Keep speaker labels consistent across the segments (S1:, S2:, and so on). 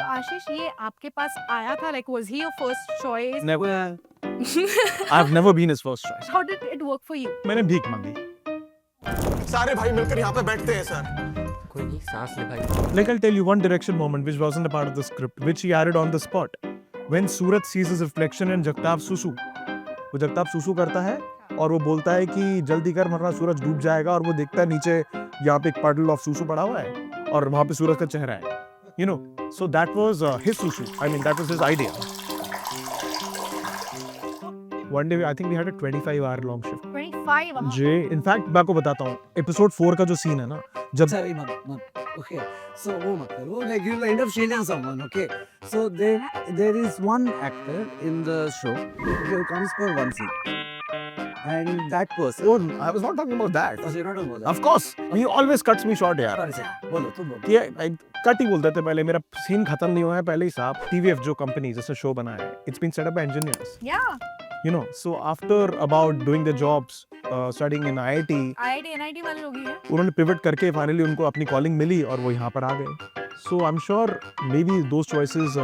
S1: आशीष ये आपके पास आया था, like was he your first choice?
S2: Never. I've never been his first choice.
S1: How did it work for you?
S2: मैंने भीख मांगी.
S3: सारे भाई मिलकर यहाँ पे बैठते हैं सर.
S4: कोई नहीं, सांस ले भाई.
S2: Like I'll tell you one direction moment which wasn't a part of the script, which he added on the spot. When Surat sees his reflection in Jagtaap Susu, वो जगताप सुसु करता है और वो बोलता है कि जल्दी कर वरना सूरज डूब जाएगा, और वो देखता है नीचे यहाँ पे एक puddle of सुसु पड़ा हुआ है और वहाँ पे सूरज का चेहरा है. You know, so that was his susu. I mean, that was his idea. One day, I think we had a 25-hour long shift.
S1: 25 hours.
S2: Ji, in fact, मैं आपको बताता हूँ. Episode 4 का जो scene है ना, जब
S4: Sorry, mom. Okay, so वो मत करो. Like you'll end up shailing someone. Okay, so there is one actor in the show who comes for one scene, and that person.
S2: oh, I was not talking about that.
S4: Oh, so you're not talking about that.
S2: Of course, he always cuts me short, यार.
S4: Sorry, sir. बोलो तुम बोलो.
S2: ये cut ही बोलते थे पहले. मेरा scene खत्म नहीं हुआ है पहले ही साहब. TVF जो कंपनी जिसने शो बनाया है, it's been set up by engineers.
S1: Yeah.
S2: You know, so after about doing their jobs, studying in IIT,
S1: IIT NIT वाले लोग ही हैं.
S2: उन्होंने पिवट करके फाइनली उनको अपनी कॉलिंग मिली और वो यहाँ पर आ गए. So I am sure maybe those choices.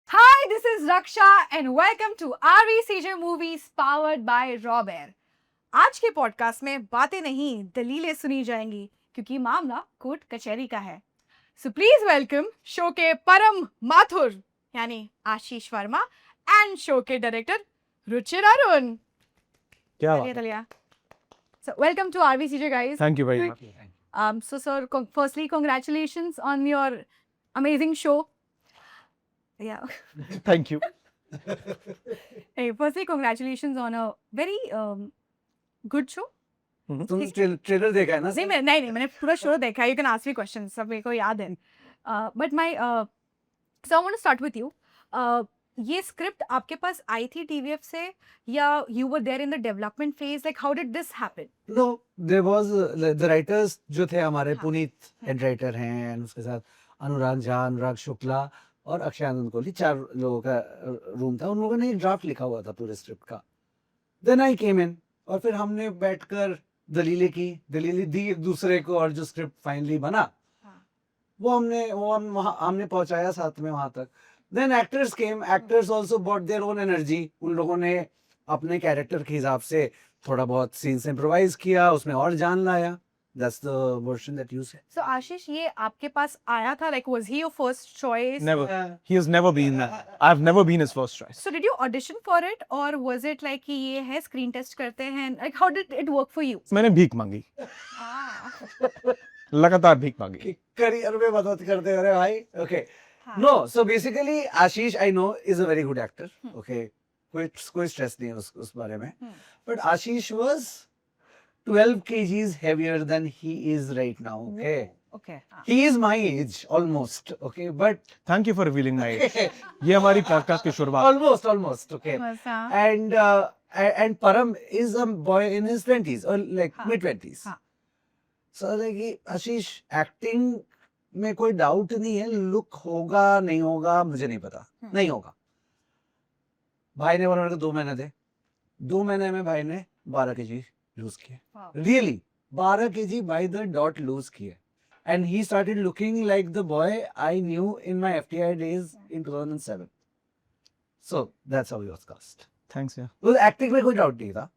S1: Hi, this is Raksha and welcome to RVCJ Movies powered by Robert. आज के पॉडकास्ट में बातें नहीं दलीलें सुनी जाएंगी क्योंकि मामला कोर्ट कचहरी का है. सो प्लीज वेलकम शो के परम माथुर यानी आशीष वर्मा एंड शो के डायरेक्टर रुचिर अरुण.
S2: क्या
S1: चलिए
S2: बात.
S1: चलिए. So welcome to RVCJ guys.
S2: Thank you very much.
S1: So sir, firstly congratulations on your amazing show. Yeah.
S2: Thank you.
S1: Hey, firstly congratulations on a very good show.
S4: तुम trailer देखा है ना?
S1: नहीं मैंने पूरा शो देखा है. You can ask me questions, सब मेरे को याद है. But my so I want to start with you. ये स्क्रिप्ट आपके पास आई थी TVF से या you were there in the development phase? Like how did this happen?
S4: No, there was the writers जो थे हमारे
S1: हाँ.
S4: पुनीत हेड राइटर हैं, and उसके साथ अनुराग झा, अनुराग शुक्ला और अक्षय आनंद कोहली, 4 लोगों का रूम था. उन लोगों ने एक ड्राफ्ट लिखा हुआ था पूरे स्क्रिप्ट का. देन आई केम इन और फिर हमने बैठकर दलीलें दी एक दूसरे को, और जो स्क्रिप्ट फाइनली बना वो हमने पहुंचाया साथ में वहां तक. Then actors came. Actors also bought their own energy. उन लोगों ने अपने कैरेक्टर के हिसाब से थोड़ा बहुत सीन्स इम्प्रोवाइज किया, उसमें और जान लाया. That's the version that you said.
S1: So आशीष ये आपके पास आया था, like was he your first choice?
S2: Never. He has never been. I've never been his first choice.
S1: So did you audition for it or was it like कि ये है screen test करते हैं? Like how did it work for you?
S2: मैंने भीख मांगी. लगातार भीख मांगी.
S4: करियर में मदद करते हो रे भाई. Okay.
S1: हाँ.
S4: No, so basically Ashish I know is a very good actor. Okay. कोई स्ट्रेस नहीं है उस बारे में. But Ashish was 12 kgs heavier than he is right now. Okay.
S1: Okay.
S4: He is my age almost. Okay, but
S2: Thank you for revealing my age. ये हमारी podcast की शुरुआत.
S4: almost. Okay.
S1: बस हाँ.
S4: And Param is a boy in his 20s or like
S1: हाँ.
S4: mid-20s.
S1: हाँ.
S4: So like आशीष acting में कोई डाउट नहीं है. लुक होगा नहीं होगा मुझे नहीं पता. नहीं होगा. भाई ने बोला 2 महीने थे. 2 महीने में भाई ने 12 kg लूज किए.
S1: Wow.
S4: Really 12 kg by the dot lose किए. And he started looking like the boy I knew in my FTI days in 2007. So that's how he was cast.
S2: Thanks यार.
S4: तो एक्टिंग में कोई doubt नहीं था.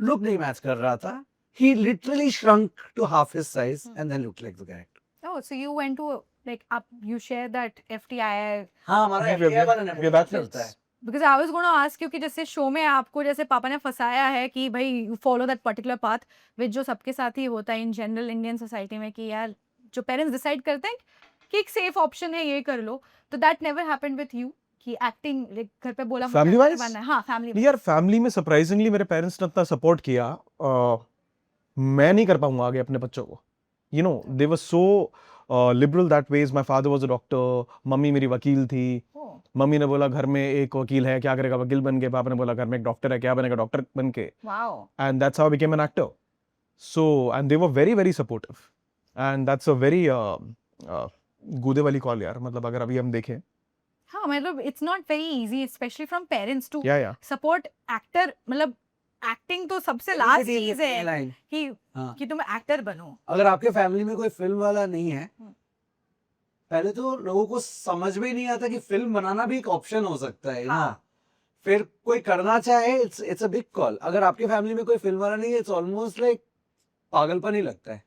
S4: Look नहीं match कर रहा था. He literally shrunk to half his size and then looked like the character.
S1: Oh, so you went to like up you share that FTI.
S4: हाँ हमारा
S2: We are-
S4: FTI वाला
S2: we are batchmates.
S4: चलता है.
S1: Because I was going to ask क्योंकि जैसे show में आपको जैसे पापा ने फंसाया है कि भाई you follow that particular path which जो सबके साथ ही होता है इन जनरल इंडियन सोसाइटी में कि यार जो पेरेंट्स डिसाइड करते हैं कि एक सेफ ऑप्शन है ये कर लो. तो that never happened with you कि एक्टिंग घर पे बोला
S2: Family wise?
S1: बनना है. हाँ फैमिली.
S2: यार फैमिली में सरप्राइजिंगली मेरे पेरेंट्स ने इतना सपोर्ट किया. मैं नहीं कर पाऊंगा आगे अपने बच्चों को. You know, they were so liberal that ways. My father was a doctor. Mummy मेरी वकील थी. मम्मी ने बोला घर में एक वकील है, क्या करेगा, वकील बन के. पापा ने बोला घर में एक डॉक्टर है, क्या बनेगा, डॉक्टर बन के.
S1: Wow.
S2: And that's how I became an actor. So, and they were very, very supportive. And that's a very गूदे वाली कॉल यार. मतलब अगर अभी हम देखें.
S1: हाँ मतलब it's not very easy especially from parents to
S2: Yeah.
S1: support actor. मतलब एक्टिंग तो सबसे लास्ट चीज है
S4: line.
S1: कि
S4: हाँ.
S1: कि तुम एक्टर बनो.
S4: अगर आपके फैमिली में कोई फिल्म वाला नहीं है पहले तो लोगों को समझ में ही नहीं आता कि फिल्म बनाना भी एक ऑप्शन हो सकता है ना।
S1: हाँ।
S4: फिर कोई करना चाहे, इट्स अ बिग कॉल। अगर आपके फैमिली में कोई फिल्म वाला नहीं है, इट्स ऑलमोस्ट लाइक पागलपन ही लगता है।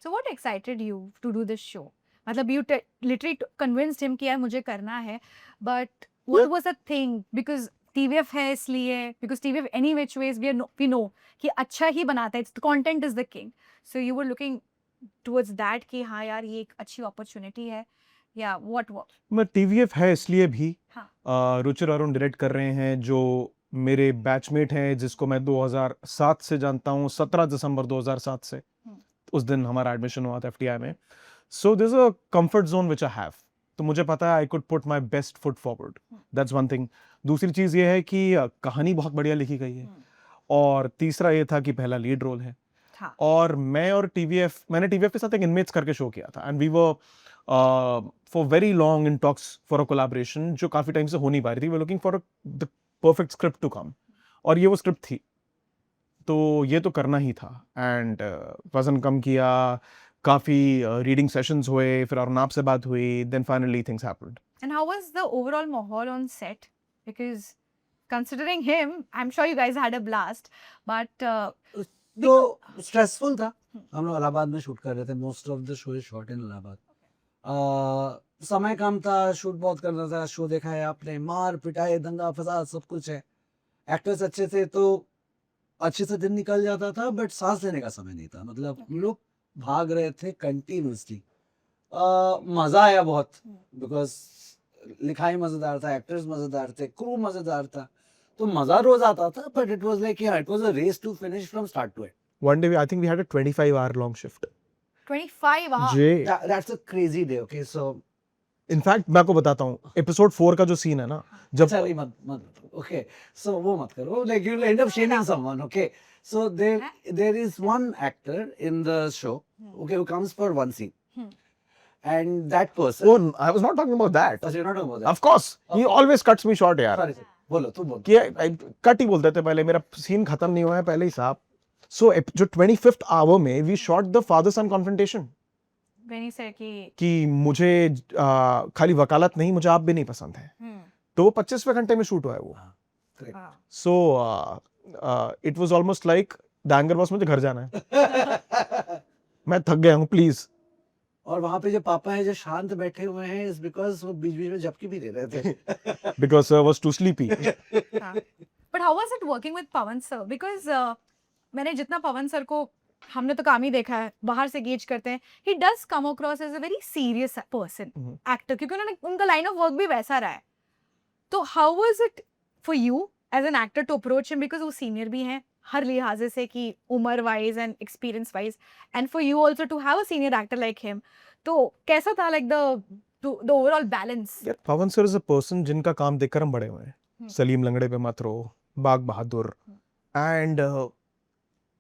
S1: So what excited you to do this show? मतलब you literally convinced him कि यार मुझे करना है, but what was the thing? Because TVF है इसलिए, because TVF any which ways we know कि अच्छा ही बनाता है, the content is the king. So you were looking towards that कि हाँ यार ये एक अच्छी opportunity है, या what?
S2: मैं TVF है इसलिए भी
S1: हाँ।
S2: रुचिर अरुण डायरेक्ट कर रहे हैं, जो मेरे बैचमेट हैं, जिसको मैं 2007 से जानता हूँ, 17 दिसंबर 2007 से उस दिन हमारा एडमिशन हुआ था FTI में। So this a comfort zone which I have, तो मुझे पता है I could put my best foot forward, that's one thing. दूसरी चीज ये है कि कहानी बहुत बढ़िया लिखी गई है, और तीसरा ये था कि पहला लीड रोल है।
S1: हाँ।
S2: और मैंने TVF के साथ एक इनमेट्स करके शो किया था, and we were for very long in talks for a collaboration, जो काफी टाइम से हो नहीं पा रही थी। We looking for the perfect script to come, और ये वो स्क्रिप्ट थी, तो ये तो करना ही था। एंड वजन कम किया, काफी रीडिंग सेशंस हुए, फिर अरुणाब से बात हुई, then finally things happened.
S1: And how was the overall माहौल on set? Because considering him, I'm sure you guys had a blast, but
S4: तो स्ट्रेसफुल था। हम लोग इलाहाबाद में शूट कर रहे थे, most of the show is shot in Allahabad. समय कम था, शूट बहुत करना था। शो देखा है आपने, मार पिटाई दंगा फसाद सब कुछ है। एक्टर्स अच्छे थे तो अच्छे से दिन निकल जाता था, बट सांस लेने का समय नहीं था। मतलब हम लोग भाग रहे थे कंटिन्यूसली। मजा आया बहुत, बिकॉज लिखाई मजेदार था, एक्टर्स मजेदार थे, क्रू मजेदार था, तो मजा रोज आता था। But it was like it was a race to finish from start to end.
S2: One day I think we had a 25-hour long shift.
S1: 25 hours.
S2: J
S4: that's a crazy day. Okay, so
S2: in fact मैं आपको बताता हूँ, episode 4 का जो scene है ना, जब
S4: अच्छा नहीं, मत ओके, सो वो मत करो, like you will end up shaming someone. Okay, so there is one actor in the show, okay, who comes for one scene, and that person,
S2: oh, I was not talking about that.
S4: You not about that.
S2: Of course, he always cuts me short यार।
S4: Sorry, बोलो तू बोल।
S2: कि cut ही बोल देते पहले, मेरा scene खत्म नहीं हुआ है पहले ही साहब। सो जो 25th आवर में we shot the father son confrontation,
S1: When he said
S2: कि मुझे खाली वकालत नहीं, मुझे आप भी नहीं पसंद है, तो वो 25वें घंटे में शूट हुआ है वो।
S1: हाँ।
S2: So it was almost like the anger boss, मुझे घर जाना है, मैं थक गया हूँ प्लीज।
S4: और वहां पे जो पापा है जो शांत बैठे हुए हैं, इज बिकॉज वो बीच बीच में झपकी भी दे रहे थे।
S2: Because sir was too sleepy.
S1: हाँ। But how was it working with Pawan sir? Because मैंने जितना पवन सर को, हमने तो काम ही देखा है, बाहर से गेज करते हैं, he does come across as a very serious person, actor, क्योंकि उन्होंने उनका लाइन ऑफ वर्क भी वैसा रहा है। तो how was it for you as an actor to approach him, because वो सीनियर भी हैं हर लिहाजे से, कि उम्र wise and experience wise, and for you also to have a senior actor like him, तो कैसा था like the overall balance?
S2: Pawan sir is a person जिनका काम देखकर हम बड़े हुए हैं। सलीम लंगड़े पे मत रो, बाग बहादुर, एंड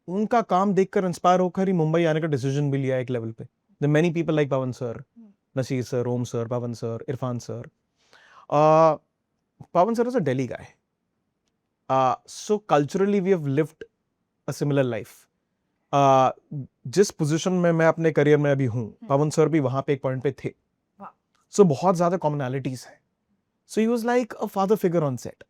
S2: उनका काम देखकर इंस्पायर होकर ही मुंबई आने का डिसीजन भी लिया एक लेवल पे। The many people like Pawan sir, Naseer sir, Om sir, Pawan sir, Irfan sir. Pawan sir is a Delhi guy, so culturally we have lived a similar life. जिस पोजीशन में मैं अपने करियर में अभी हूँ, पवन सर भी वहां पे एक पॉइंट पे थे, सो बहुत ज्यादा कॉमनैलिटीज है। So he was like a father figure on set.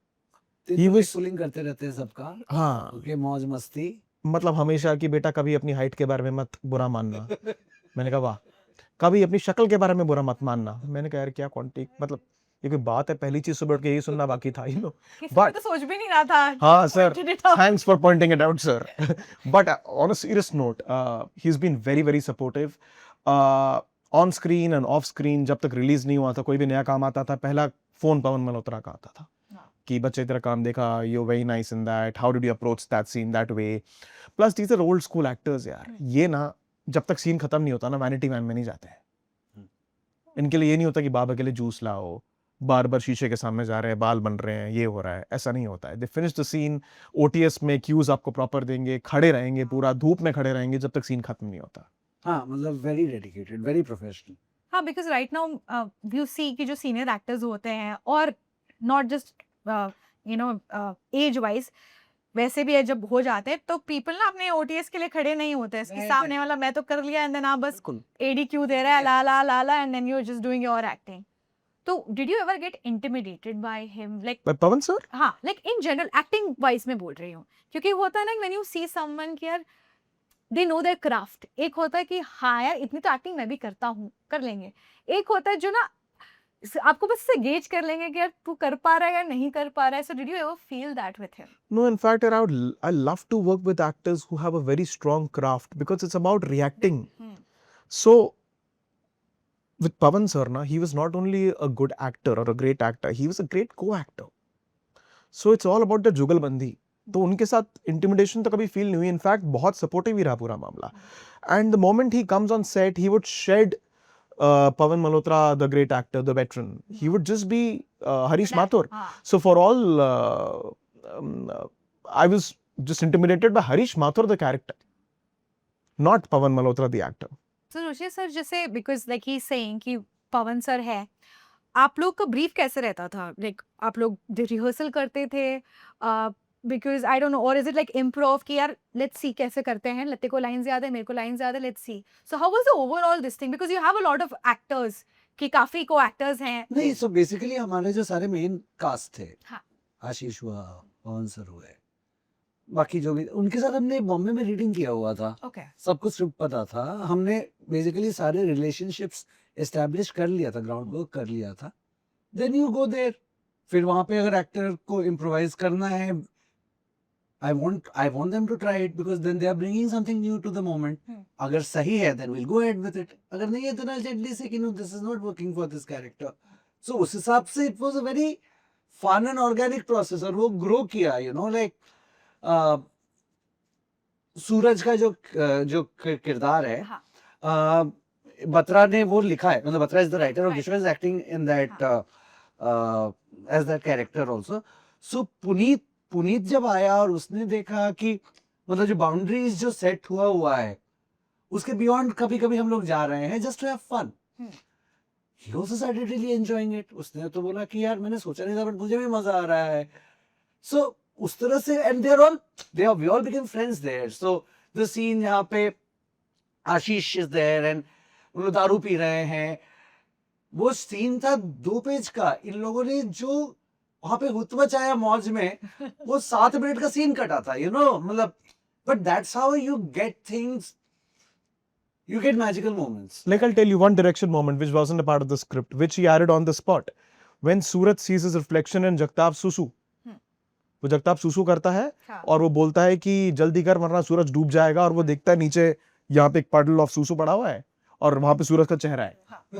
S4: He was pulling करते रहते हैं सबका,
S2: हाँ,
S4: ओके, मौज मस्ती।
S2: मतलब हमेशा कि बेटा कभी अपनी हाइट के बारे में मत बुरा मानना। मैंने कहा वाह। कभी अपनी शक्ल के बारे में बुरा मत मानना। मैंने कहा यार क्या कॉन्टेक्ट, मतलब ये कोई बात है? पहली चीज सुबह उठ के यही सुनना बाकी था, यू नो।
S1: बट तो सोच भी नहीं रहा था।
S2: हाँ sir,
S1: Pointed it out.
S2: Thanks for pointing it out sir. But on a serious note, he has been very very supportive on screen and off screen. जब तक रिलीज नहीं हुआ था, कोई भी नया काम आता था, पहला फोन पवन मल्होत्रा का आता था कि बच्चे तेरा काम देखा, you very nice in that, how did you approach that scene that way. Plus these are old school actors यार, ये ना जब तक सीन खत्म नहीं होता ना, वैनिटी वैन में नहीं जाते हैं। इनके लिए ये नहीं होता कि बाबा के लिए जूस लाओ, बार बार शीशे के सामने जा रहे हैं, बाल बन रहे हैं, ये हो रहा है, ऐसा नहीं होता है। They finish the scene, OTS में क्यूज आपको प्रॉपर देंगे, खड़े रहेंगे, पूरा धूप में खड़े रहेंगे जब तक सीन खत्म नहीं होता।
S4: हाँ, मतलब वेरी डेडिकेटेड, वेरी प्रोफेशनल।
S1: हाँ, because right now you see कि जो सीनियर एक्टर्स होते हैं, और not just you know age wise, वैसे भी है जब हो जाते हैं तो पीपल ना अपने ओटीएस के लिए खड़े नहीं होते हैं, इसके
S4: नहीं,
S1: सामने वाला मैं तो कर लिया एंड देन आप बस
S4: बिल्कुल
S1: एडी क्यों दे रहा है ला ला ला ला and then you are just doing your acting. तो did you ever get intimidated by him like
S2: By Pawan sir?
S1: हाँ like in general acting wise में बोल रही हूँ, क्योंकि होता है ना व्हेन यू सी समवन कि यार दे नो देयर क्राफ्ट, एक होता है कि हाँ यार इतनी तो एक्टिंग मैं भी करता हूँ कर लेंगे, एक होता है जो ना आपको बस से गेज कर लेंगे कि यार तू कर पा रहा है या नहीं कर पा रहा है. So did you ever feel that with him?
S2: No, in fact, I love to work with actors who have a very strong craft because it's about reacting. So, with Pawan sir, na, he was not only a good actor or a great actor, he was a great co-actor. So, it's all about the जुगलबंदी. तो उनके साथ intimidation तो कभी feel नहीं हुई, in fact बहुत supportive ही रहा पूरा मामला. And the moment he comes on set he would shed Pawan Malhotra, the great actor, the veteran, he would just be Harish Mathur. So for all, I was just intimidated by Harish Mathur, the character, not Pawan Malhotra, the actor.
S1: तो Joshi sir जैसे because like he saying कि पवन sir है, आप लोग का brief कैसे रहता था? लाइक आप लोग रिहर्सल करते थे बिकॉज आई डोंट नो, और इज इट लाइक इम्प्रोव कि यार लेट्स सी कैसे करते हैं, लते को लाइन याद है मेरे को लाइन याद है, let's see. So how was the overall this thing because you have a lot of actors कि काफी को एक्टर्स हैं.
S4: नहीं. सो बेसिकली हमारे जो सारे मेन कास्ट थे,
S1: हाँ.
S4: आशीष हुआ, पवन सर हुए, बाकी जो भी उनके साथ हमने बॉम्बे में रीडिंग किया हुआ था,
S1: ओके.
S4: सब कुछ स्क्रिप्ट पता था, हमने बेसिकली सारे रिलेशनशिप्स एस्टैब्लिश कर लिया था, ग्राउंड वर्क कर लिया था. देन यू गो देयर, फिर वहां पे अगर एक्टर को इम्प्रोवाइज करना है, I want them to try it because then they are bringing something new to the moment. अगर सही है then we'll go ahead with it. अगर नहीं है then I'll gently say कि no, this is not working for this character. So उस हिसाब से it was a very fun and organic process और वो grow किया, you know, like सूरज का जो किरदार है,
S1: हाँ.
S4: बत्रा ने वो लिखा है, मतलब बत्रा is the writer और
S1: Right.
S4: विश्वा is acting in that as that character also. So Puneet जब आया और उसने देखा कि मतलब जो बाउंड्रीज जो सेट हुआ है उसके बियॉन्ड कभी कभी हम लोग जा रहे हैं just to have fun. He also started really enjoying it. उसने तो बोला कि यार मैंने सोचा नहीं था बट मुझे भी मजा आ रहा है. सो उस तरह से and we all became friends there. So the scene जहाँ पे आशीष इज देयर एंड वो लोग दारू पी रहे हैं, वो सीन था 2 पेज का. इन लोगों ने जो वहां पे हुत मचाया मौज में, वो 7 मिनट का सीन कटा था, यू नो, मतलब but that's how you get things, you get magical moments.
S2: Like I'll tell you one direction moment which wasn't a part of the script, which he added on the spot. When Suraj sees his reflection in Jagtaap Susu, वो जगताप सुसु करता है और वो बोलता है कि जल्दी कर वरना सूरज डूब जाएगा, और वो देखता है नीचे यहाँ पे एक puddle of सुसु पड़ा हुआ है और वहां पे सूरज का चेहरा है,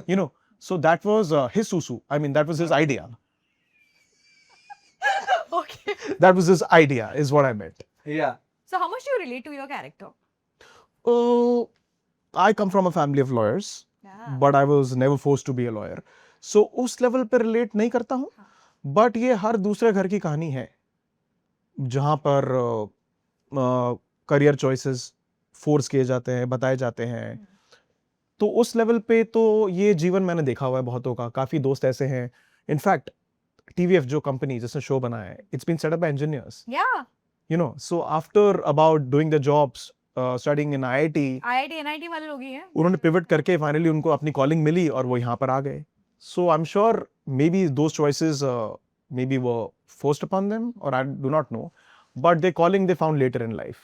S2: you know. So that was his susu. I mean that was his idea.
S1: Okay.
S2: That was his idea is what I meant.
S4: Yeah.
S1: So how much do you relate to your character?
S2: Oh, I come from a family of lawyers, but I was never forced to be a lawyer. So उस level पे relate नहीं करता हूँ, but ये हर दूसरे घर की कहानी है जहाँ पर career choices force किए जाते हैं, बताए जाते हैं. तो उस level पे तो ये जीवन मैंने देखा हुआ है बहुतों का. काफी दोस्त ऐसे हैं. In fact, TVF जो कंपनी जिसने शो बनाया है, it's been set up by engineers.
S1: Yeah.
S2: You know, so after about doing the jobs, studying in IIT,
S1: NIT वाले लोग ही हैं.
S2: उन्होंने पिवट करके फाइनली उनको अपनी कॉलिंग मिली और वो यहाँ पर आ गए. So I am sure maybe those choices maybe वो फोर्स्ड अपॉन देम और I do not know, but they calling they found later in life.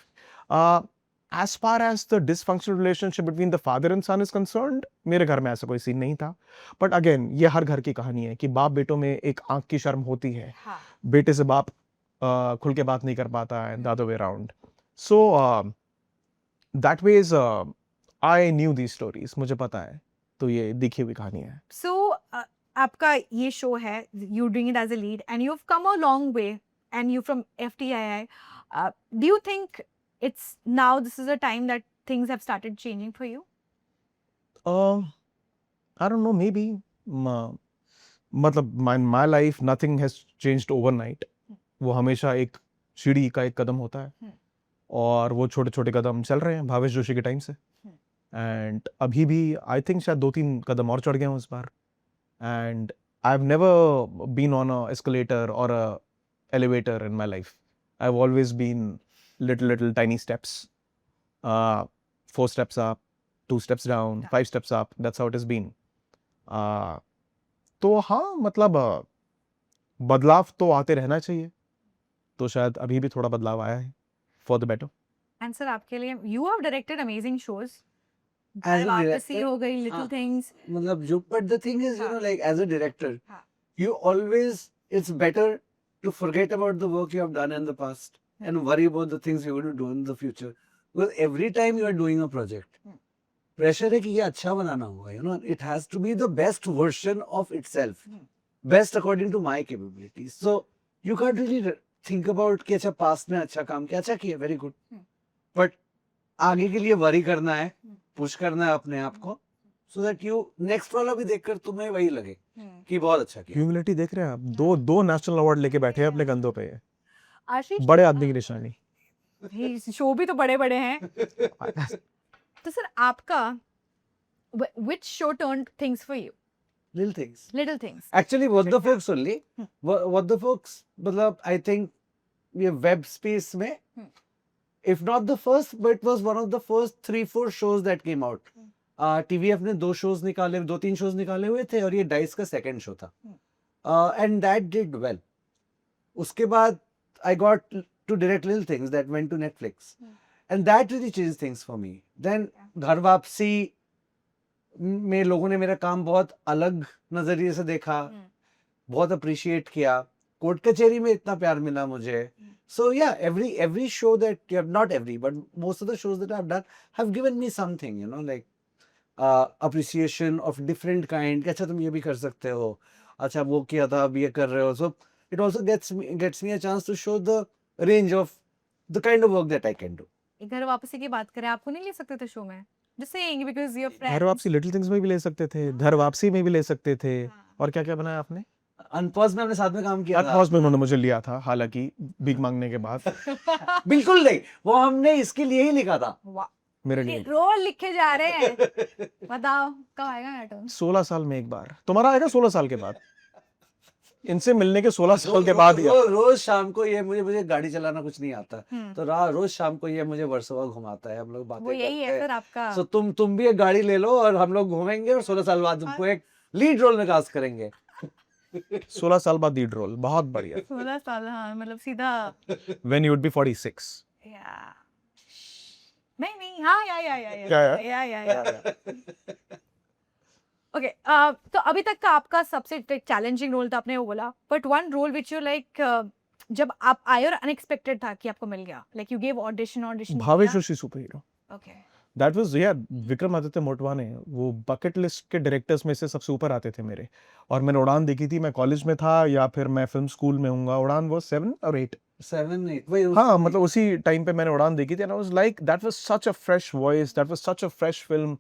S2: As far as the dysfunctional relationship between the father and son is concerned, मेरे घर में ऐसा कोई scene नहीं था. But again ये हर घर की कहानी है कि बाप बेटों में एक आंख की शर्म होती है. बेटे से बाप खुल के बात नहीं कर पाता है, the other way around. So that ways I knew these stories, मुझे पता है, तो ये दिखी हुई कहानी है.
S1: So आपका ये शो है, you doing it as a lead and you've come a long way and you from FTII. Do you think it's now this is a time that things have started changing for you?
S2: I don't know, maybe. मतलब my life nothing has changed overnight. वो हमेशा एक सीढ़ी का एक कदम होता है और वो छोटे छोटे कदम चल रहे हैं भावेश जोशी के टाइम से. एंड अभी भी आई थिंक शायद 2-3 कदम और चढ़ गए हूँ इस बार. And I have never been on a escalator और a elevator in my life. I've always been little tiny steps. 4 steps up, 2 steps down, 5 steps up. That's how it has been. तो हाँ मतलब बदलाव तो आते रहना चाहिए. तो शायद अभी भी थोड़ा बदलाव आया है for the better.
S1: And sir आपके लिए you have directed amazing shows
S4: As a
S1: वापसी
S4: director,
S1: हो गई लिटिल
S4: हाँ.
S1: थिंग्स
S4: मतलब जो but the thing is, you know, like as a director,
S1: हाँ.
S4: you always, it's better to forget about the work you have done in the past and worry about the things you're going to do in the future. Because every time you are doing a project, pressure है कि ये अच्छा बनाना होगा, you know, it has to be the best version of itself, best according to my capabilities. So you can't really think about कि अच्छा past में अच्छा काम किया, अच्छा किया, very good. But आगे के लिए worry करना है, push करना है अपने आप को, so that you next वाला भी देखकर तुम्हें वही लगे कि बहुत अच्छा किया.
S2: Humility देख रहे हैं आप? दो नेशनल अवार्ड लेके बैठे हैं अपने कंधों पे.
S1: आशीष
S2: बड़े आदमी की निशानी.
S1: शो भी तो बड़े बड़े हैं. तो सर आपका which show turned things for you?
S4: Little things.
S1: Little things.
S4: Actually, what the folks only. What the folks, मतलब I think ये web space में, if not the first, but it was one of the first 3-4 shows that came out. TVF ने 2 shows निकाले, 2-3 shows निकाले हुए थे और ये डाइस का second show था. And that did well. उसके बाद I got to direct Little Things that went to Netflix. And that really changed things for me. Then घर वापसी में लोगों ने मेरा काम बहुत अलग नजरिए से देखा, बहुत अप्रिशिएट किया. कोर्ट कचहरी में इतना प्यार मिला मुझे. So yeah, every show that you have, not every, but most of the shows that I've done have given me something, you know, like appreciation of different kind. कि अच्छा तुम ये भी कर सकते हो, अच्छा वो किया था अब ये कर रहे हो. So it also gets me a chance to show the range of the kind of work that I can do.
S1: एक घर वापसी की बात करें, आपको नहीं ले सकते थे शो में? Just saying because your friends.
S2: घर वापसी लिटिल थिंग्स में भी ले सकते थे, घर वापसी में भी ले सकते थे. और क्या क्या बनाया आपने?
S4: अनपॉज में हमने साथ में काम किया था.
S2: अनपॉज में उन्होंने मुझे लिया था, हालांकि भीख मांगने के बाद.
S4: बिल्कुल नहीं, वो हमने इसके लिए ही लिखा था.
S1: वाह,
S2: मेरे लिए
S1: रोल लिखे जा रहे हैं. बताओ कब आएगा मेरा टर्न?
S2: 16 साल में एक बार. तुम्हारा आएगा 16 साल के बाद. इनसे मिलने के 16 साल के बाद ही.
S4: रोज शाम को ये मुझे गाड़ी चलाना कुछ नहीं आता, तो रोज शाम को ये मुझे वर्सोवा घुमाता है. हम लोग बातें
S1: वो यही है सर आपका.
S4: सो तुम भी एक गाड़ी ले लो और हम लोग घूमेंगे और 16 साल बाद तुमको एक लीड रोल में कास्ट करेंगे.
S2: 16 साल बाद लीड रोल, बहुत बढ़िया.
S1: 16 साल, हाँ मतलब सीधा.
S2: When you would be 46.
S1: या नहीं हाँ या ओके. तो अभी तक का आपका सबसे चैलेंजिंग रोल था, आपने वो बोला, but one role which you like जब आप आए और अनएक्सपेक्टेड था कि आपको मिल गया, like you gave audition.
S2: Bhavesh Joshi super hero.
S1: Okay.
S2: That was यार विक्रमादित्य मोटवाने वो बकेट लिस्ट के डायरेक्टर्स में से सबसे ऊपर आते थे मेरे. और मैंने उड़ान देखी थी, मैं कॉलेज में था या फिर मैं फिल्म स्कूल में हूँगा. उड़ान वो 7 और 8.
S4: 7-8 वही.
S2: हाँ मतलब उसी टाइम पे मैंने उड़ान देखी थी. And I was like that was such a fresh voice, that was such a fresh film,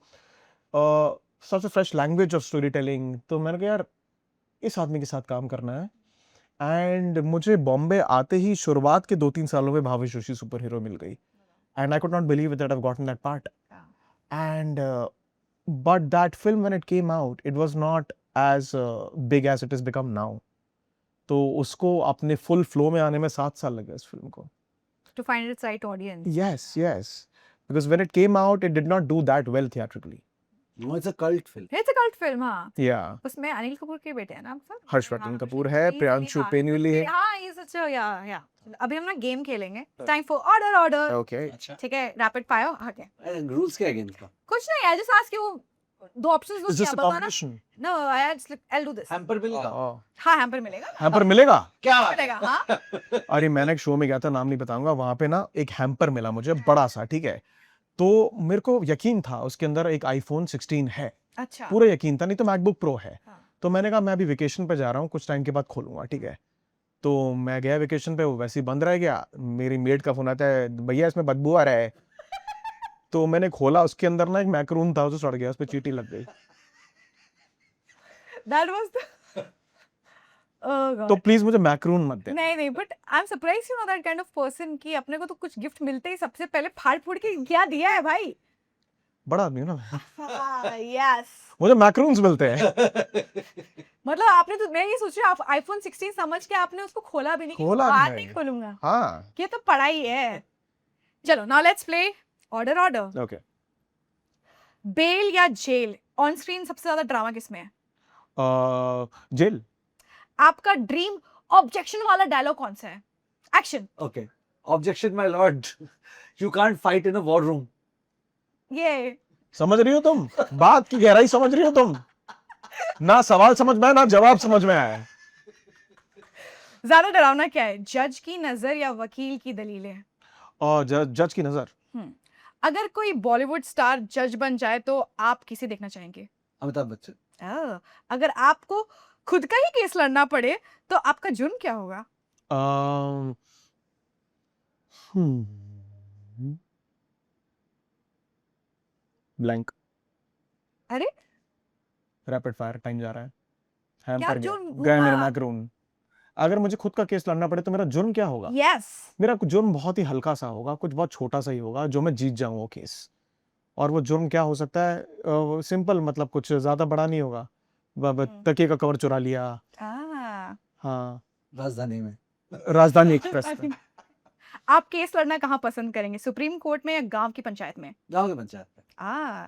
S2: such a fresh language of story telling. तो मैंने कहा यार इस आदमी के साथ काम करना है. एंड मुझे बॉम्बे आते ही शुरुआत के 2-3 सालों में भावेश जोशी सुपर हीरो मिल गई. And I could not believe that I have gotten that part. And but that film when it came out, it was not as big as it has become now. तो उसको अपने full flow में आने में 7 साल लगे इस film को.
S1: To find its right audience.
S2: Yes. Because when it came out, it did not do that well theatrically.
S4: No, it's a cult film.
S1: It's a cult film, हाँ.
S2: Yeah.
S1: उसमें अनिल कपूर के बेटे हैं ना सर?
S2: हर्षवर्धन कपूर है, प्रियांशु पेनुली है.
S1: हाँ ये सच है. या अभी हम ना गेम खेलेंगे. Time for order.
S2: Okay.
S4: अच्छा.
S1: ठीक है, रैपिड फायर. ओके.
S4: रूल्स क्या है गेम का?
S1: कुछ नहीं, आई जस्ट आस्क यू दो ऑप्शंस दो.
S2: Is this
S1: क्या
S2: a
S1: बताना?
S2: competition?
S1: No, I'll do this.
S4: Hamper मिलेगा?
S2: Oh.
S1: हाँ हैम्पर मिलेगा.
S2: हैम्पर मिलेगा?
S4: क्या
S1: मिलेगा हाँ.
S2: अरे मैंने एक शो में गया था, नाम नहीं बताऊंगा. वहां पे ना एक हैम्पर मिला मुझे बड़ा सा. ठीक है, तो मेरे को यकीन था उसके अंदर एक आईफोन 16 है.
S1: अच्छा.
S2: पूरा यकीन था, नहीं तो मैकबुक प्रो है.
S1: हाँ.
S2: तो मैंने कहा मैं अभी वेकेशन पे जा रहा हूँ, कुछ टाइम के बाद खोलूंगा. ठीक है, तो मैं गया वेकेशन पे, वो वैसे ही बंद रह गया. मेरी मेड का फोन आता है, भैया इसमें बदबू आ रहा है. तो मैंने खोला, उसके अंदर ना एक मैक्रून था, उसे सड़ गया, उस पे चींटी लग गई.
S1: That was the Oh God.
S2: तो प्लीज मुझे मैक्रून मत दे.
S1: नहीं but I am surprise you know that kind of person कि अपने को तो कुछ गिफ्ट मिलते ही सबसे पहले फाड़ फूड़ के क्या दिया है भाई.
S2: बड़ा आदमी हूं ना मैं.
S1: यस.
S2: मुझे मैक्रून्स मिलते हैं.
S1: मतलब आपने तो, मैं ये सोच रही हूँ आप आईफोन 16 समझ के आपने उसको खोला भी नहीं कि
S2: खोला
S1: बाद
S2: नहीं।
S1: नहीं खोलूंगा,
S2: हाँ
S1: ये तो पढ़ाई है। चलो now let's play order order.
S2: Okay.
S1: Bail या जेल, ऑन स्क्रीन सबसे ज्यादा ड्रामा किसमें है?
S2: जेल।
S1: आपका ड्रीम ऑब्जेक्शन वाला डायलॉग कौन सा है? Action.
S4: Okay. Objection, my lord. You can't fight in a war room.
S1: ये
S2: समझ रही हो तुम? बात की गहराई समझ रही हो तुम? ना सवाल समझ में आया ना जवाब समझ में आया।
S1: ज्यादा डरावना क्या है, जज की नजर या वकील की दलीलें?
S2: और जज की नजर।
S1: अगर कोई बॉलीवुड स्टार जज बन जाए तो आप किसे देखना चाहेंगे?
S4: अमिताभ बच्चन.
S1: अगर आपको खुद का ही केस लड़ना पड़े तो आपका जुर्म क्या होगा?
S2: ब्लैंक।
S1: अरे
S2: रैपिड फायर टाइम जा रहा है। हैम
S1: क्या
S2: पर गया
S1: जुर्म
S2: गए मेरे
S1: हुआ?
S2: मैक्रोन। अगर मुझे खुद का केस लड़ना पड़े तो मेरा जुर्म क्या होगा?
S1: यस।
S2: मेरा जुर्म बहुत ही हल्का सा होगा, कुछ बहुत छोटा सा ही होगा जो मैं जीत जाऊं वो केस। और वो जुर्म क्या हो सकता है? सिंपल, मतलब कुछ ज्यादा बड़ा नहीं होगा। तकिए का कवर चुरा लिया। हाँ,
S4: राजधानी में.
S2: राजधानी एक्सप्रेस पे।
S1: आप केस लड़ना कहाँ पसंद करेंगे, सुप्रीम कोर्ट में या गांव की पंचायत में?
S4: गांव की पंचायत में.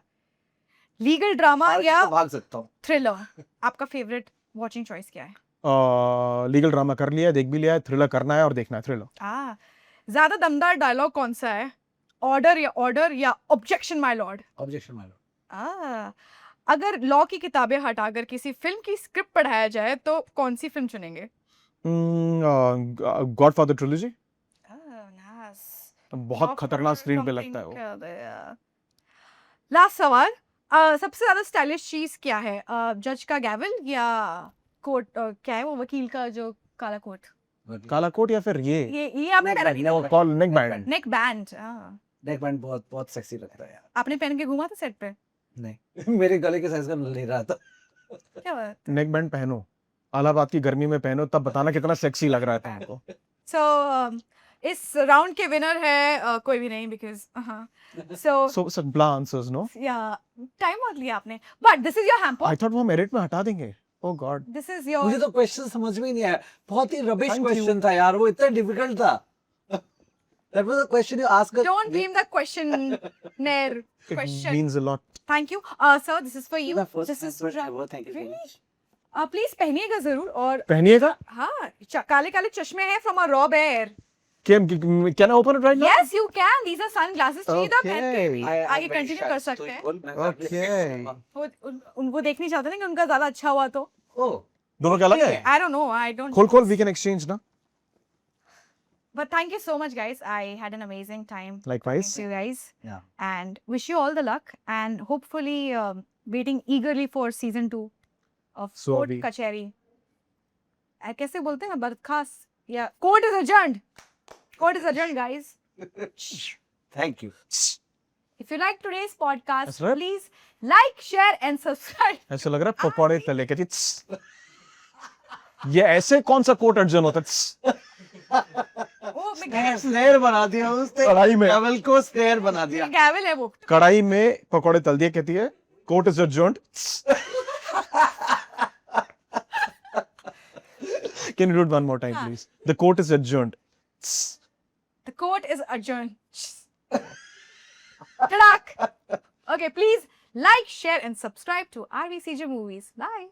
S1: लीगल ड्रामा
S4: आगे
S1: या
S4: तो भाग सकता हूँ.
S1: थ्रिलर, आपका फेवरेट वॉचिंग चॉइस क्या है?
S2: लीगल ड्रामा कर लिया है, देख भी लिया है, थ्रिलर करना है और देखना है थ्रिलर।
S1: ज्यादा दमदार डायलॉग कौन सा है, ऑर्डर या objection my Lord?
S4: Objection, my Lord.
S1: अगर लॉ की किताबें हटाकर किसी फिल्म की स्क्रिप्ट पढ़ाया जाए तो कौन सी फिल्म चुनेंगे?
S2: Godfather trilogy. बहुत खतरनाक स्क्रीन पे लगता है वो।
S1: लास्ट सवाल, सबसे ज्यादा स्टाइलिश चीज क्या है, जज का गैवल या कोट, क्या है वो वकील का जो काला कोट?
S2: काला कोट या फिर
S1: ये आपने
S4: Neck
S1: पहना
S4: band,
S1: नहीं?
S4: neck
S2: call neck band.
S1: Neck band.
S4: Neck band बहुत बहुत सेक्सी लगता है यार.
S1: आपने पहन के घूमा था सेट पे?
S4: नहीं. मेरे गले के साइज का मिल नहीं रहा था.
S1: क्या बात?
S2: नेक बैंड पहनो, इलाहाबाद की गर्मी में पहनो, तब बताना कितना सेक्सी लग रहा है तुमको।
S1: सो इस राउंड के विनर है कोई भी नहीं, बिकॉज सो
S2: सब आंसर्स नो।
S1: या टाइम बहुत लिया आपने, but this is your hamper,
S2: I thought वो मेरिट में हटा देंगे। ओह गॉड।
S1: दिस इज
S4: मुझे
S1: योर,
S4: तो क्वेश्चन समझ में ही नहीं आया. बहुत ही रबिश
S2: Thank you.
S4: क्वेश्चन था यार, वो इतना डिफिकल्ट था. That was a question you asked.
S1: don't blame the questionnaire
S2: It
S1: question.
S2: means a lot.
S1: Thank you. Sir, this is for you.
S4: My first
S1: This is
S4: answer ever. Thank you so
S1: Really?
S4: much.
S1: Please पहनिएगा जरूर, और
S2: पहनिएगा।
S1: हाँ काले काले चश्मे हैं from a raw bear.
S2: Can I open it right now?
S1: Yes, you can. These are sunglasses. चाहिए तो पहन के
S2: Okay.
S1: आगे कंटिन्यू कर सकते हैं।
S2: Okay.
S1: वो देखनी चाहते हैं ना कि उनका ज्यादा अच्छा हुआ तो।
S4: Oh,
S2: दोनों क्या लगे?
S1: I don't know. I don't.
S2: खोल we can exchange ना।
S1: But thank you so much, guys. I had an amazing time.
S2: Likewise.
S1: Thank you, guys.
S4: yeah.
S1: And wish you all the luck. And hopefully, waiting eagerly for season 2 of
S2: So
S1: Court
S2: अभी-
S1: Kacheri. कैसे बोलते हैं बर्खास्त या Court is adjourned. Court is adjourned, guys.
S4: Thank you.
S1: If you like today's podcast,
S2: That's right.
S1: please like, share, and subscribe.
S2: ऐसे लग रहा है पकौड़े तले के चिट्स। ये ऐसे कौन सा कोट अर्जन होता है?
S1: Oh, मैं
S4: स्नेर बना दिया उसने.
S2: कढ़ाई में।
S4: लेवल को स्नेर बना दिया.
S1: गैवल है वो।
S2: कढ़ाई में पकौड़े तल दिए, कहती है court is adjourned. Can you do it one more time, please? The court is adjourned.
S1: The court is adjourned. Tadak. Okay, please like, share, and subscribe to RVCJ Movies. Bye.